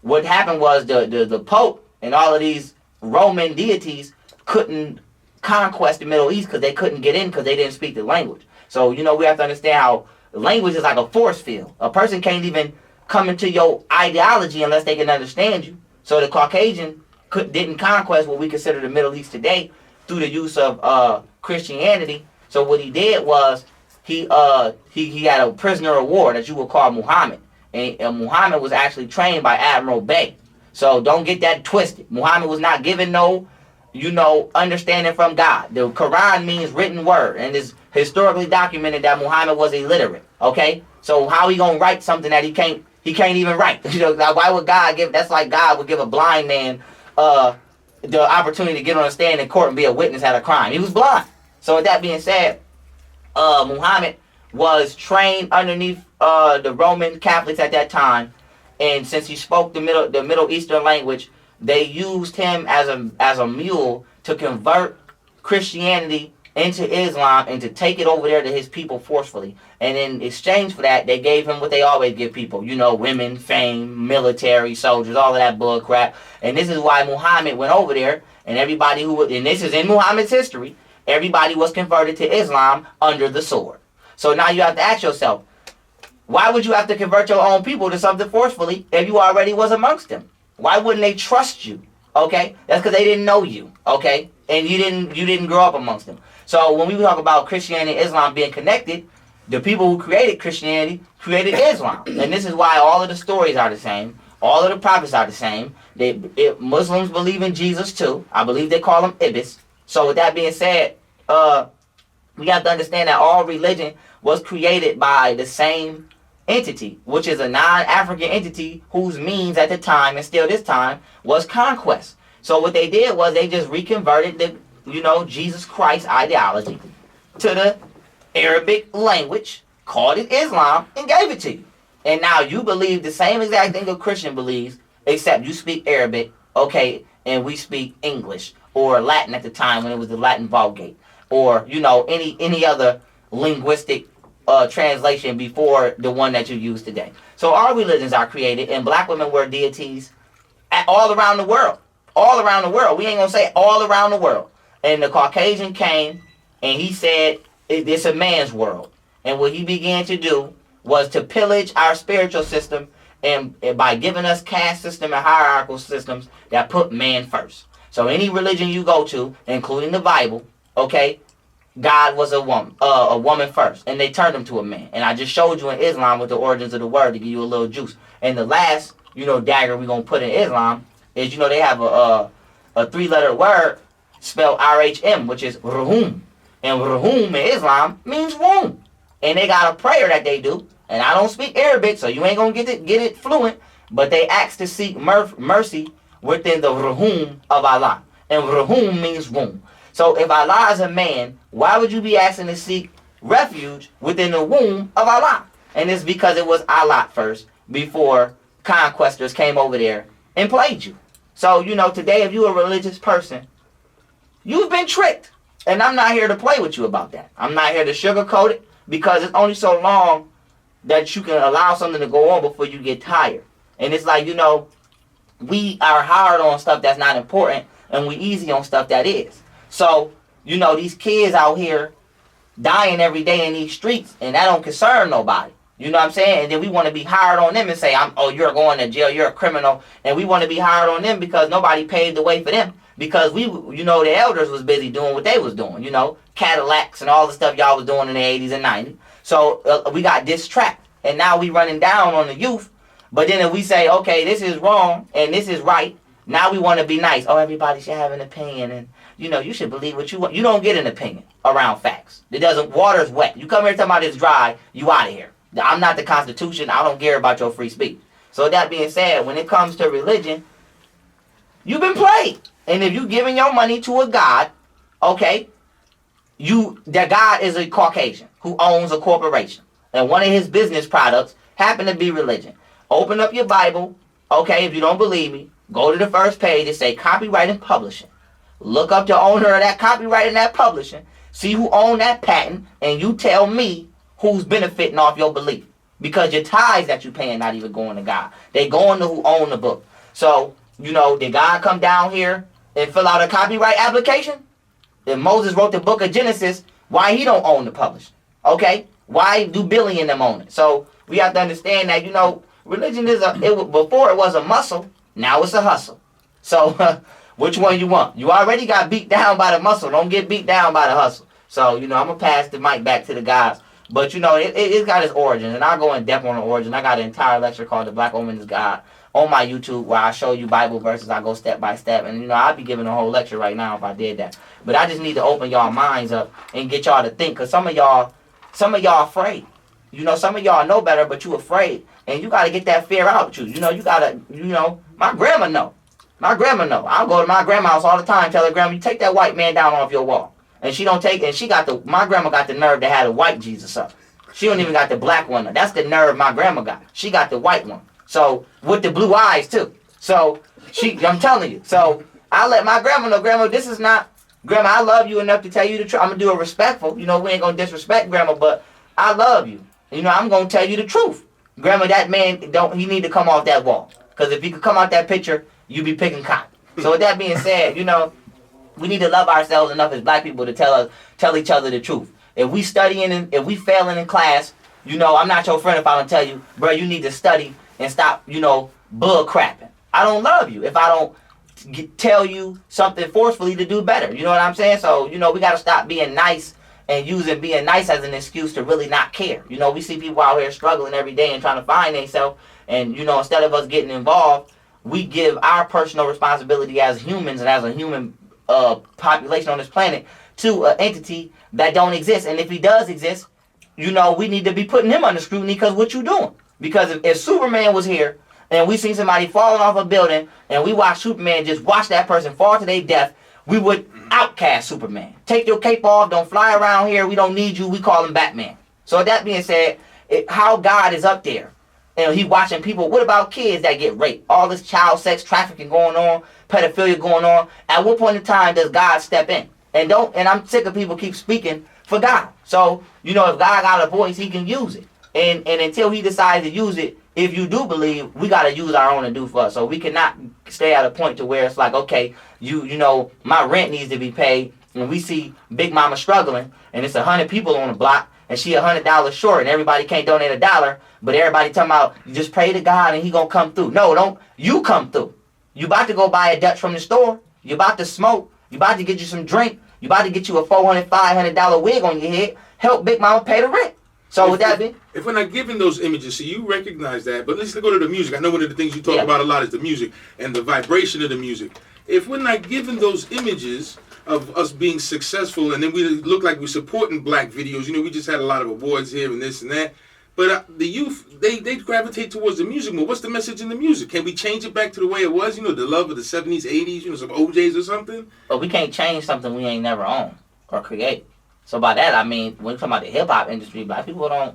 what happened was the Pope and all of these Roman deities couldn't conquest the Middle East because they couldn't get in because they didn't speak the language. So we have to understand how language is like a force field. A person can't even come into your ideology unless they can understand you. So the Caucasian didn't conquest what we consider the Middle East today through the use of Christianity. So what he did was he had a prisoner of war that you would call Muhammad. And Muhammad was actually trained by Admiral Bey. So don't get that twisted. Muhammad was not given no understanding from God. The Quran means written word, and it's historically documented that Muhammad was illiterate. Okay, so how he gonna write something that he can't even write? Why would God give? That's like God would give a blind man the opportunity to get on a stand in court and be a witness at a crime. He was blind. So with that being said, Muhammad was trained underneath the Roman Catholics at that time, and since he spoke the Middle Eastern language, they used him as a mule to convert Christianity into Islam and to take it over there to his people forcefully. And in exchange for that, they gave him what they always give people, women, fame, military, soldiers, all of that bull crap. And this is why Muhammad went over there, and everybody and this is in Muhammad's history, everybody was converted to Islam under the sword. So now you have to ask yourself, why would you have to convert your own people to something forcefully if you already was amongst them? Why wouldn't they trust you? Okay, that's because they didn't know you. Okay, and you didn't grow up amongst them. So when we talk about Christianity and Islam being connected, the people who created Christianity created Islam, and this is why all of the stories are the same. All of the prophets are the same. Muslims believe in Jesus too. I believe they call him Ibis. So with that being said, we have to understand that all religion was created by the same entity, which is a non-African entity whose means at the time, and still this time, was conquest. So what they did was they just reconverted the, Jesus Christ ideology to the Arabic language, called it Islam, and gave it to you. And now you believe the same exact thing a Christian believes, except you speak Arabic, okay, and we speak English, or Latin at the time when it was the Latin Vulgate, or, any other linguistic translation before the one that you use today. So our religions are created, and black women were deities all around the world. All around the world. We ain't gonna say all around the world. And the Caucasian came, and he said, it's a man's world. And what he began to do was to pillage our spiritual system, and by giving us caste system and hierarchical systems that put man first. So any religion you go to, including the Bible, okay, God was a woman first, and they turned him to a man. And I just showed you in Islam with the origins of the word to give you a little juice. And the last, dagger we're gonna put in Islam is, they have a 3-letter word spelled RHM, which is Ruhum. And Ruhum in Islam means womb. And they got a prayer that they do. And I don't speak Arabic, so you ain't gonna get it fluent. But they ask to seek mercy within the Ruhum of Allah. And Ruhum means womb. So if Allah is a man, why would you be asking to seek refuge within the womb of Allah? And it's because it was Allah first before conquestors came over there and played you. So, today if you're a religious person, you've been tricked. And I'm not here to play with you about that. I'm not here to sugarcoat it, because it's only so long that you can allow something to go on before you get tired. And it's like, we are hard on stuff that's not important, and we easy on stuff that is. So, these kids out here dying every day in these streets, and that don't concern nobody. You know what I'm saying? And then we want to be hard on them and say, you're going to jail, you're a criminal. And we want to be hard on them because nobody paved the way for them. Because the elders was busy doing what they was doing, Cadillacs and all the stuff y'all was doing in the 80s and 90s. So we got distracked, and now we running down on the youth. But then if we say, okay, this is wrong and this is right, now we want to be nice. Oh, everybody should have an opinion, and you should believe what you want. You don't get an opinion around facts. Water's wet. You come here talking about it's dry, you out of here. I'm not the Constitution. I don't care about your free speech. So that being said, when it comes to religion, you've been played. And if you giving your money to a God, okay, that God is a Caucasian who owns a corporation. And one of his business products happen to be religion. Open up your Bible, okay, if you don't believe me, go to the first page and say copyright and publishing. Look up the owner of that copyright and that publishing. See who owned that patent, and you tell me who's benefiting off your belief. Because your tithes that you paying not even going to God. They going to who own the book. So, did God come down here and fill out a copyright application? If Moses wrote the book of Genesis, why he don't own the publishing? Okay? Why do Billy and them own it? So we have to understand that, religion is before it was a muscle, now it's a hustle. So which one you want? You already got beat down by the muscle. Don't get beat down by the hustle. So, I'm going to pass the mic back to the guys. But, it's got its origins, and I'll go in depth on the origin. I got an entire lecture called The Black Woman is God on my YouTube, where I show you Bible verses. I go step by step, and, I'd be giving a whole lecture right now if I did that. But I just need to open y'all minds up and get y'all to think, because some of y'all afraid. Some of y'all know better, but you afraid. And you got to get that fear out of you. You got to, my grandma know. My grandma know. I'll go to my grandma's house all the time, tell her, Grandma, you take that white man down off your wall. And she don't take, and my grandma got the nerve to have the white Jesus up. She don't even got the black one. That's the nerve my grandma got. She got the white one. So, with the blue eyes too. So, I'm telling you. So, I let my grandma know, Grandma, this is not, Grandma, I love you enough to tell you the truth. I'm going to do it respectful. We ain't going to disrespect Grandma, but I love you. I'm going to tell you the truth. Grandma, that man, he need to come off that wall. Because if he could come out that picture, you be picking cotton. So, with that being said, we need to love ourselves enough as black people to tell each other the truth. If we studying and if we failing in class, I'm not your friend if I don't tell you, bro, you need to study and stop, bull crapping. I don't love you if I don't tell you something forcefully to do better. You know what I'm saying? So, we got to stop being nice and using being nice as an excuse to really not care. We see people out here struggling every day and trying to find themselves. And, instead of us getting involved, we give our personal responsibility as humans and as a human population on this planet to an entity that don't exist. And if he does exist, we need to be putting him under scrutiny because what you doing? Because if Superman was here and we seen somebody falling off a building and we watch Superman just watch that person fall to their death, we would outcast Superman. Take your cape off, don't fly around here, we don't need you, we call him Batman. So that being said, how God is up there and he watching people. What about kids that get raped? All this child sex trafficking going on, pedophilia going on. At what point in time does God step in? And I'm sick of people keep speaking for God. So, if God got a voice, he can use it. And until he decides to use it, if you do believe, we got to use our own and do for us. So we cannot stay at a point to where it's like, okay, my rent needs to be paid. When we see Big Mama struggling and it's 100 people on the block and she $100 short, and everybody can't donate $1, but everybody talking about you just pray to God and He gonna come through. No, don't you come through. You about to go buy a Dutch from the store. You about to smoke. You about to get you some drink. You about to get you a $400, $500 wig on your head. Help Big Mama pay the rent. So with that be? If we're not giving those images, so you recognize that, but let's go to the music. I know one of the things you talk about a lot is the music and the vibration of the music. If we're not giving those images of us being successful, and then we look like we're supporting black videos, we just had a lot of awards here and this and that, but the youth, they gravitate towards the music more. What's the message in the music? Can we change it back to the way it was, the love of the 70s, 80s, some OJs or something? But we can't change something we ain't never owned or create. So by that I mean, when you talk about the hip hop industry, black people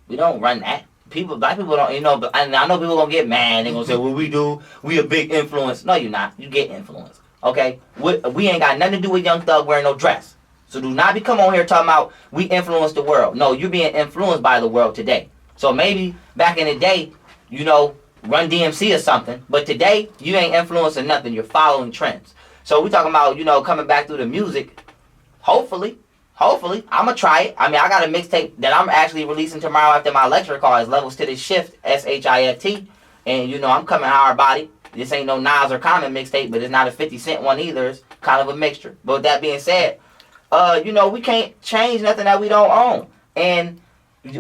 we don't run that. Black people don't, and I know people gonna get mad. They gonna say, well, we a big influence. No, you're not. You get influence. Okay? We ain't got nothing to do with Young Thug wearing no dress. So do not be come on here talking about we influence the world. No, you're being influenced by the world today. So maybe back in the day, Run DMC or something, but today you ain't influencing nothing. You're following trends. So we talking about, coming back through the music. Hopefully, I'm going to try it. I mean, I got a mixtape that I'm actually releasing tomorrow after my lecture called Levels to This Shift, SHIFT. And, I'm coming hard body. This ain't no Nas or Common mixtape, but it's not a 50 Cent one either. It's kind of a mixture. But with that being said, we can't change nothing that we don't own. And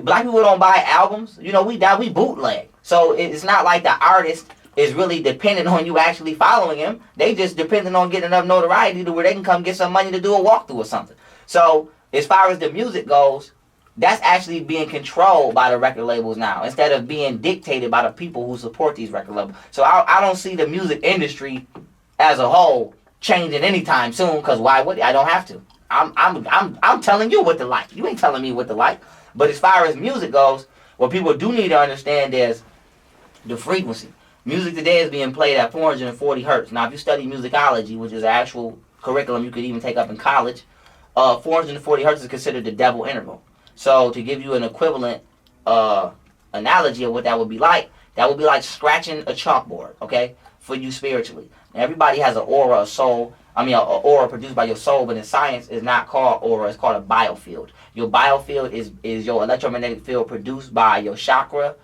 black people don't buy albums. We bootleg. So it's not like the artist is really dependent on you actually following him. They just dependent on getting enough notoriety to where they can come get some money to do a walkthrough or something. So as far as the music goes, that's actually being controlled by the record labels now instead of being dictated by the people who support these record labels. So I don't see the music industry as a whole changing anytime soon, because why would I? Don't have to. I'm telling you what to like. You ain't telling me what to like. But as far as music goes, what people do need to understand is the frequency. Music today is being played at 440 hertz. Now, if you study musicology, which is an actual curriculum you could even take up in college, 440 hertz is considered the devil interval. So to give you an equivalent analogy of what that would be like scratching a chalkboard, okay, for you spiritually. Now, everybody has an aura, an aura produced by your soul, but in science it's not called aura, it's called a biofield. Your biofield is your electromagnetic field produced by your chakra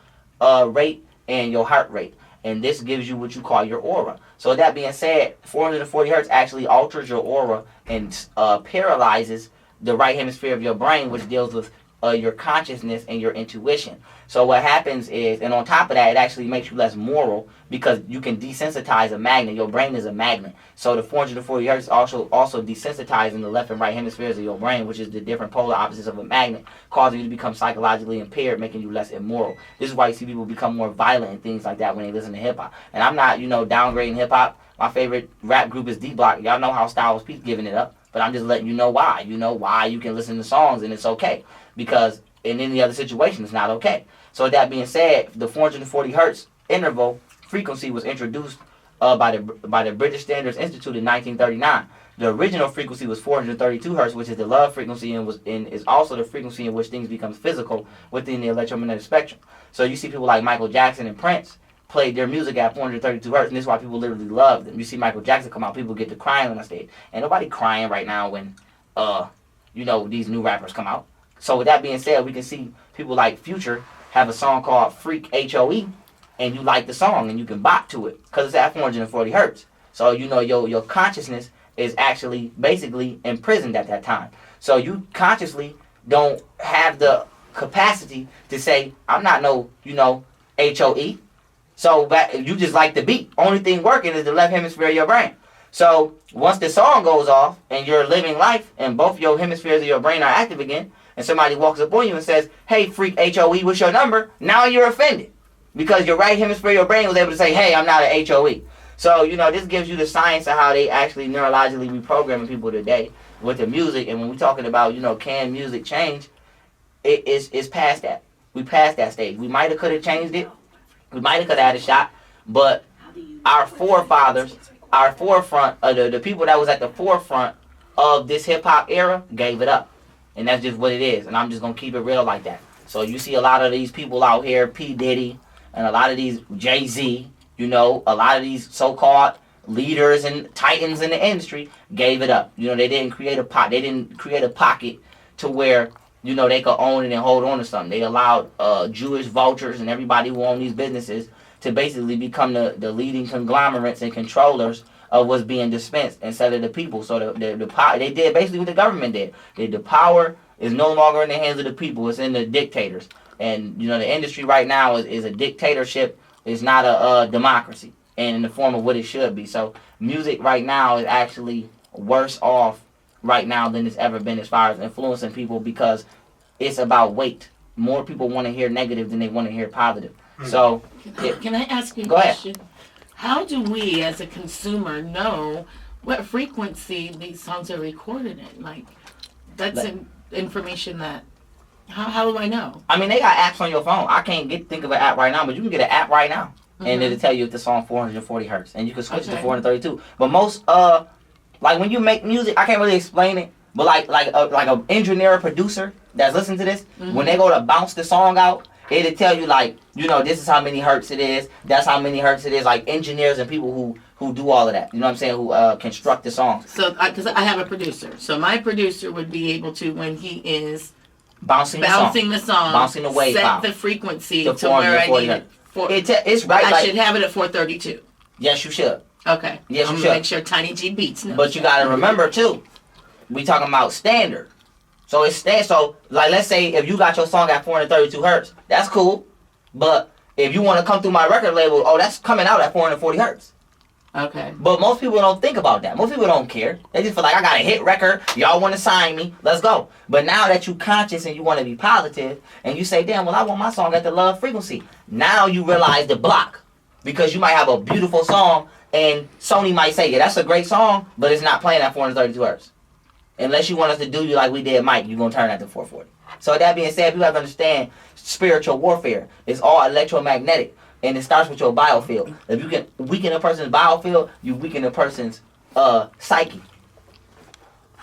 rate and your heart rate. And this gives you what you call your aura. So with that being said, 440 hertz actually alters your aura and paralyzes the right hemisphere of your brain, which deals with your consciousness and your intuition. So what happens is, and on top of that, it actually makes you less moral because you can desensitize a magnet. Your brain is a magnet. So the 440 hertz also desensitizing the left and right hemispheres of your brain, which is the different polar opposites of a magnet, causing you to become psychologically impaired, making you less immoral. This is why you see people become more violent and things like that when they listen to hip-hop. And I'm not, downgrading hip-hop. My favorite rap group is D-Block. Y'all know how Styles P giving it up. But I'm just letting you know why. You know why you can listen to songs and it's okay. Because in any other situation, it's not okay. So with that being said, the 440 hertz interval frequency was introduced by the British Standards Institute in 1939. The original frequency was 432 hertz, which is the love frequency and is also the frequency in which things become physical within the electromagnetic spectrum. So you see people like Michael Jackson and Prince played their music at 432 hertz, and this is why people literally love them. You see Michael Jackson come out, people get to crying on the stage. Ain't nobody crying right now when, these new rappers come out. So with that being said, we can see people like Future have a song called Freak HOE, and you like the song, and you can bop to it, because it's at 440 hertz. So, your consciousness is actually basically imprisoned at that time. So you consciously don't have the capacity to say, I'm not no, HOE. So you just like the beat. Only thing working is the left hemisphere of your brain. So once the song goes off and you're living life and both your hemispheres of your brain are active again, and somebody walks up on you and says, hey, freak HOE, what's your number? Now you're offended because your right hemisphere of your brain was able to say, hey, I'm not an HOE. So, this gives you the science of how they actually neurologically reprogramming people today with the music. And when we're talking about, can music change, it's past that. We passed that stage. We might have could have changed it. We might have could have had a shot, but our forefathers, our forefront, the people that was at the forefront of this hip-hop era gave it up. And that's just what it is. And I'm just going to keep it real like that. So you see a lot of these people out here, P. Diddy, and a lot of these Jay-Z, a lot of these so-called leaders and titans in the industry gave it up. They didn't create a pocket to where, they could own it and hold on to something. They allowed Jewish vultures and everybody who owned these businesses to basically become the leading conglomerates and controllers of what's being dispensed instead of the people. So the power, they did basically what the government did. The power is no longer in the hands of the people. It's in the dictators. And, the industry right now is a dictatorship. It's not a democracy, and in the form of what it should be. So music right now is actually worse off right now than it's ever been as far as influencing people, because it's about weight. More people want to hear negative than they want to hear positive. So, can I ask you a go ahead. question? How do we, as a consumer, know what frequency these songs are recorded in? Like, that's information that. How do I know? I mean, they got apps on your phone. I can't think of an app right now, but you can get an app right now, and it'll tell you if the song 440 hertz, and you can switch to 432. But most like when you make music, I can't really explain it, but like a engineer or producer that's listening to this, when they go to bounce the song out, it'll tell you like, this is how many hertz it is, that's how many hertz it is. Like engineers and people who do all of that, you know what I'm saying, who construct the songs. So, because I have a producer, so my producer would be able to, when he is bouncing the song, bouncing the wave set file, the frequency to where I need it. It's right. I should have it at 432. Yes, you should. Okay. Yes, I'm you gonna should. make sure Tiny G Beats knows. But you gotta remember too, we talking about standard. So it's so like, let's say if you got your song at 432 hertz, that's cool. But if you want to come through my record label, that's coming out at 440 hertz. Okay. But most people don't think about that. Most people don't care. They just feel like, I got a hit record. Y'all want to sign me? Let's go. But now that you conscious and you want to be positive, and you say, damn, well, I want my song at the love frequency. Now you realize the block. Because you might have a beautiful song, and Sony might say, yeah, that's a great song, but it's not playing at 432 hertz. Unless you want us to do you like we did Mike, you're going to turn that to 440. So that being said, people have to understand spiritual warfare. It's all electromagnetic. And it starts with your biofield. If you can weaken a person's biofield, you weaken a person's psyche.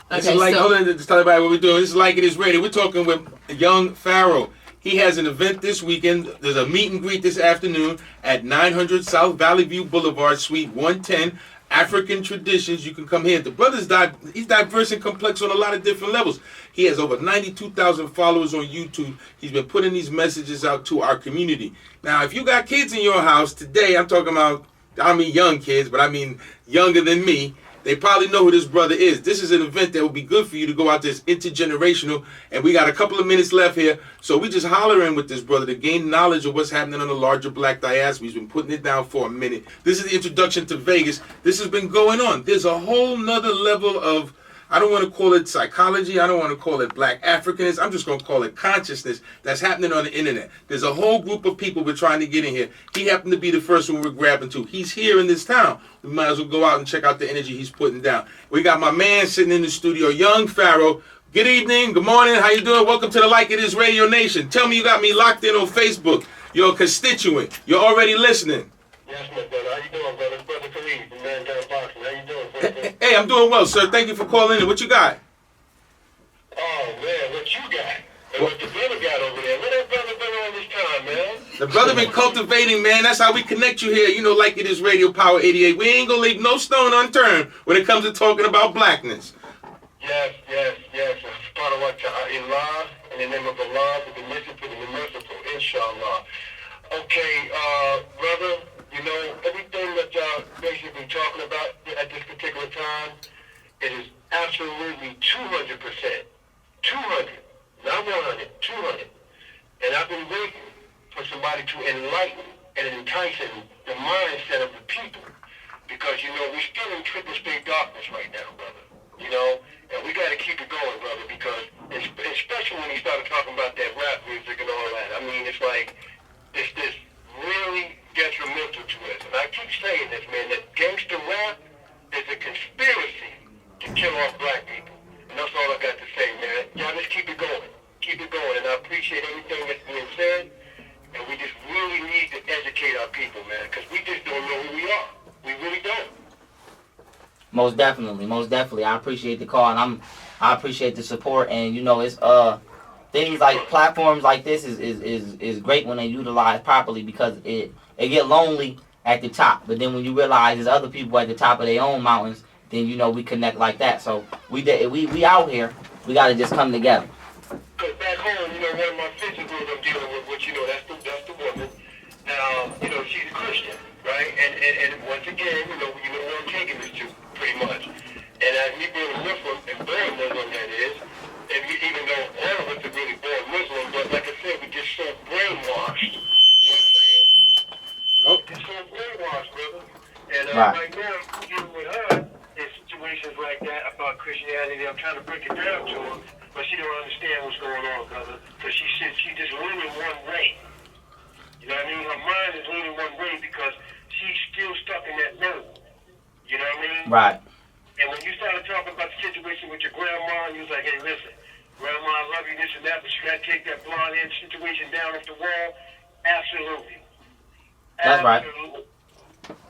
This is like, hold on, just tell everybody what we're doing. This is Like It Is Radio. We're talking with young Pharaoh. He has an event this weekend. There's a meet and greet this afternoon at 900 South Valley View Boulevard, Suite 110. African Traditions. You can come here. The brother's he's diverse and complex on a lot of different levels. He has over 92,000 followers on YouTube. He's been putting these messages out to our community. Now, if you got kids in your house today, I'm talking about, I mean young kids, but I mean younger than me, they probably know who this brother is. This is an event that will be good for you to go out there. It's intergenerational, and we got a couple of minutes left here. So we just hollering with this brother to gain knowledge of what's happening on the larger black diaspora. He's been putting it down for a minute. This is the introduction to Vegas. This has been going on. There's a whole nother level of, I don't want to call it psychology. I don't want to call it black Africanism. I'm just going to call it consciousness that's happening on the internet. There's a whole group of people we're trying to get in here. He happened to be the first one we're grabbing to. He's here in this town. We might as well go out and check out the energy he's putting down. We got my man sitting in the studio, young Pharaoh. Good evening. Good morning. How you doing? Welcome to the Like It Is Radio Nation. Tell me you got me locked in on Facebook. You're a constituent. You're already listening. Yes, my brother. How you doing, brother? Brother Khalid from Man Down Boxing. How you doing, brother? Hey, I'm doing well, sir. Thank you for calling in. What you got? Oh, man, what you got? And what the brother got over there? Where that brother been all this time, man? The brother been cultivating, man. That's how we connect you here. You know, Like It Is Radio Power 88. We ain't gonna leave no stone unturned when it comes to talking about blackness. Yes. It's part of what in law, in the name of Allah, the merciful and the merciful, inshallah. Okay, brother, you know, everything that y'all basically talking about at this particular time, it is absolutely 200%. 200. Not 100, 200. And I've been waiting for somebody to enlighten and entice the mindset of the people. Because, you know, we're still in triple state darkness right now, brother. You know, and we got to keep it going, brother, because especially when you started talking about that rap music and all that. I mean, it's like, it's this really detrimental to us. And I keep saying this, man, that gangster rap is a conspiracy to kill off black people. And that's all I got to say, man. Y'all just keep it going. Keep it going. And I appreciate everything that's being said. And we just really need to educate our people, man, because we just don't know who we are. We really don't. Most definitely. I appreciate the call, and I appreciate the support. And you know, it's things like platforms like this is great when they utilized properly, because it get lonely at the top, but then when you realize there's other people at the top of their own mountains, then you know we connect like that. So we out here. We gotta just come together. Because back one of my physicals I'm dealing with, which, you know, that's the woman. You know, she's a Christian, right? And once again, you know where I'm taking this to, pretty much. And as me being a Muslim, and born Muslim that is, and even though all of us are really born Muslim, but like I said, we get so brainwashed. You know what I'm saying? Oh. It's so brainwashed, brother. And Right. right now, I'm dealing with her in situations like that about Christianity. I'm trying to break it down to her, but she don't understand what's going on, brother. Because she said she just leaning one way. You know what I mean? Her mind is leaning one way because she's still stuck in that mode. You know what I mean? Right. And when you started talking about the situation with your grandma, you was like, hey, listen, grandma, I love you, this and that, but you got to take that blonde head situation down off the wall. Absolutely. That's right. Absolutely.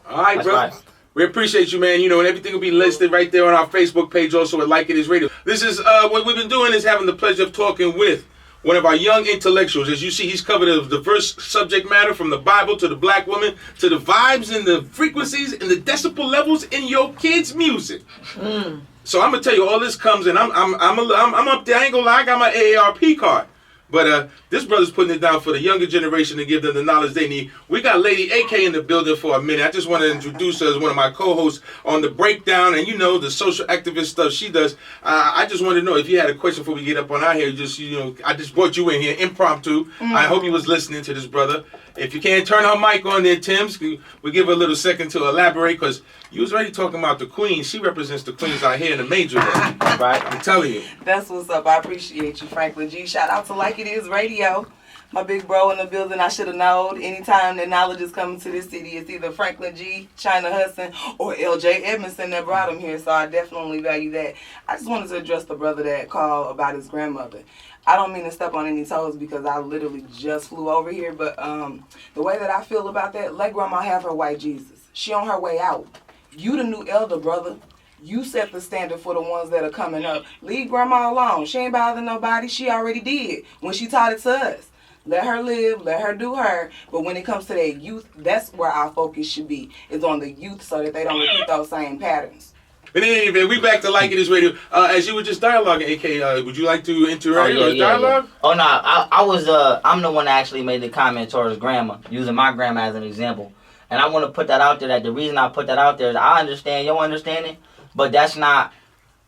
All right, That's bro. right. We appreciate you, man. You know, and everything will be listed right there on our Facebook page, also at Like It Is Radio. This is what we've been doing is having the pleasure of talking with one of our young intellectuals. As you see, he's covered a diverse subject matter from the Bible to the black woman to the vibes and the frequencies and the decibel levels in your kids' music. So I'm gonna tell you, all this comes, and I'm up there. I ain't gonna lie, I got my AARP card. But this brother's putting it down for the younger generation to give them the knowledge they need. We got Lady AK in the building for a minute. I just want to introduce her as one of my co-hosts on the breakdown and, you know, the social activist stuff she does. I just wanted to know if you had a question before we get up on out here. Just, you know, I just brought you in here impromptu. I hope you was listening to this brother. If you can't turn her mic on there, Tim's, we give her a little second to elaborate because you was already talking about the queen. She represents the queens out here in the major league. Right? I'm telling you. That's what's up. I appreciate you, Franklin G. Shout out to Like It Is Radio. My big bro in the building, I should have known. Anytime that knowledge is coming to this city, it's either Franklin G, China Hudson, or LJ Edmondson that brought him here. So I definitely value that. I just wanted to address the brother that called about his grandmother. I don't mean to step on any toes because I literally just flew over here, but the way that I feel about that, let grandma have her white Jesus. She on her way out. You the new elder, brother. You set the standard for the ones that are coming up. Leave grandma alone. She ain't bothering nobody. She already did when she taught it to us. Let her live, let her do her. But when it comes to that youth, that's where our focus should be, is on the youth so that they don't repeat those same patterns. But in any event, we back to Like It Is Radio. As you were just dialoguing, AK, would you like to interact with dialogue? Yeah. Oh, no, I'm the one that actually made the comment towards grandma, using my grandma as an example. And I want to put that out there, that the reason I put that out there is I understand your understanding, but that's not,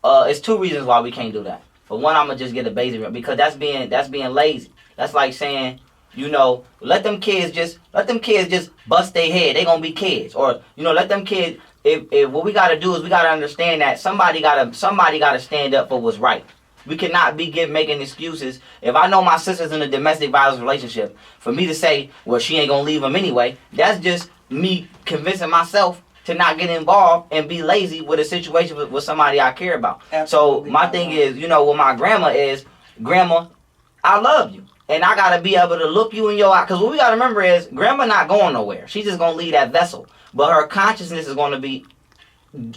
it's two reasons why we can't do that. For one, I'm going to just get a basic, because that's being lazy. That's like saying, you know, let them kids just bust their head. They going to be kids. Or, you know, let them kids, if what we got to do is we got to understand that somebody got to stand up for what's right. We cannot be making excuses. If I know my sister's in a domestic violence relationship, for me to say, well, she ain't going to leave him anyway, that's just me convincing myself to not get involved and be lazy with a situation with somebody I care about. Absolutely. So my thing is, you know, what my grandma is, grandma, I love you. And I got to be able to look you in your eye. Because what we got to remember is, grandma not going nowhere. She's just going to leave that vessel. But her consciousness is going to be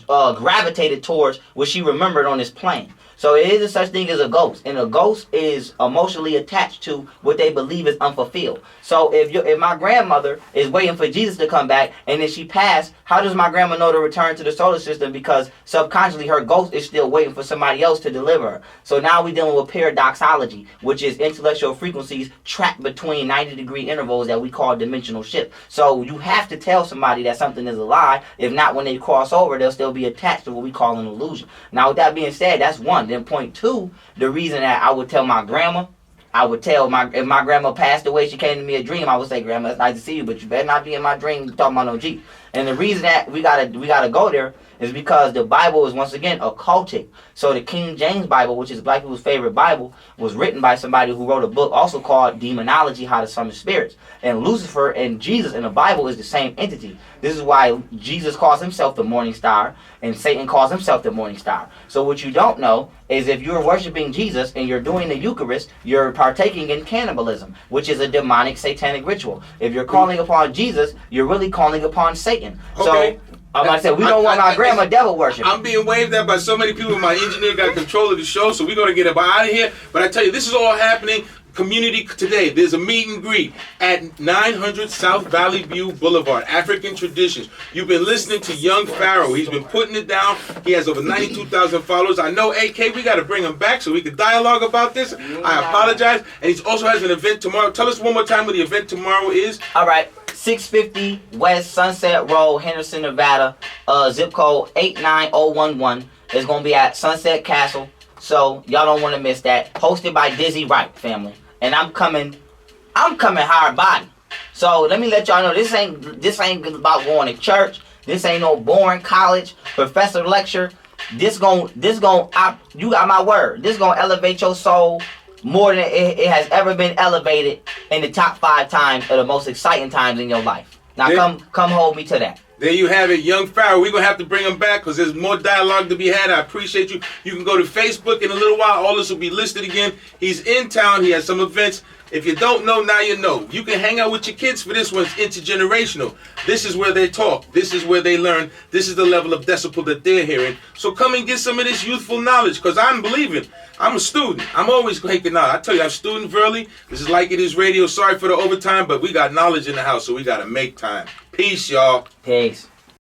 gravitated towards what she remembered on this plane. So it is a such thing as a ghost, and a ghost is emotionally attached to what they believe is unfulfilled. So if my grandmother is waiting for Jesus to come back, and then she passed, how does my grandma know to return to the solar system? Because subconsciously her ghost is still waiting for somebody else to deliver her. So now we're dealing with paradoxology, which is intellectual frequencies trapped between 90-degree intervals that we call dimensional shift. So you have to tell somebody that something is a lie. If not, when they cross over, they'll still be attached to what we call an illusion. Now, with that being said, that's one. Then point two, the reason that I would tell my grandma, if my grandma passed away, she came to me a dream, I would say, Grandma, it's nice to see you, but you better not be in my dream talking about no G. And the reason that we gotta go there is because the Bible is, once again, occultic. So the King James Bible, which is black people's favorite Bible, was written by somebody who wrote a book also called Demonology, How to Summon Spirits. And Lucifer and Jesus in the Bible is the same entity. This is why Jesus calls himself the morning star and Satan calls himself the morning star. So what you don't know is if you're worshiping Jesus and you're doing the Eucharist, you're partaking in cannibalism, which is a demonic satanic ritual. If you're calling upon Jesus, you're really calling upon Satan. Okay. So I'm going to say, we don't want our grandma devil worship. I'm being waved at by so many people. My engineer got control of the show, so we're going to get up out of here. But I tell you, this is all happening. community today. There's a meet and greet at 900 South Valley View Boulevard, African Traditions. You've been listening to young Pharaoh. He's been putting it down. He has over 92,000 followers. I know, AK, we got to bring him back so we can dialogue about this. I apologize. And he also has an event tomorrow. Tell us one more time what the event tomorrow is. All right. 650 West Sunset Road, Henderson, Nevada. Zip code 89011. It's going to be at Sunset Castle. So y'all don't want to miss that. Hosted by Dizzy Wright family. And I'm coming hard body. So let me let y'all know this ain't about going to church. This ain't no boring college professor lecture. You got my word. This gonna elevate your soul more than it has ever been elevated in the top 5 times of the most exciting times in your life. Now come hold me to that. There you have it, young Pharaoh. We're going to have to bring him back because there's more dialogue to be had. I appreciate you. You can go to Facebook in a little while. All this will be listed again. He's in town. He has some events. If you don't know, now you know. You can hang out with your kids for this one. It's intergenerational. This is where they talk. This is where they learn. This is the level of decibel that they're hearing. So come and get some of this youthful knowledge because I'm believing. I'm a student. I'm always taking out. I tell you, I'm student early. This is Like It Is Radio. Sorry for the overtime, but we got knowledge in the house, so we got to make time. Peace, y'all. Peace.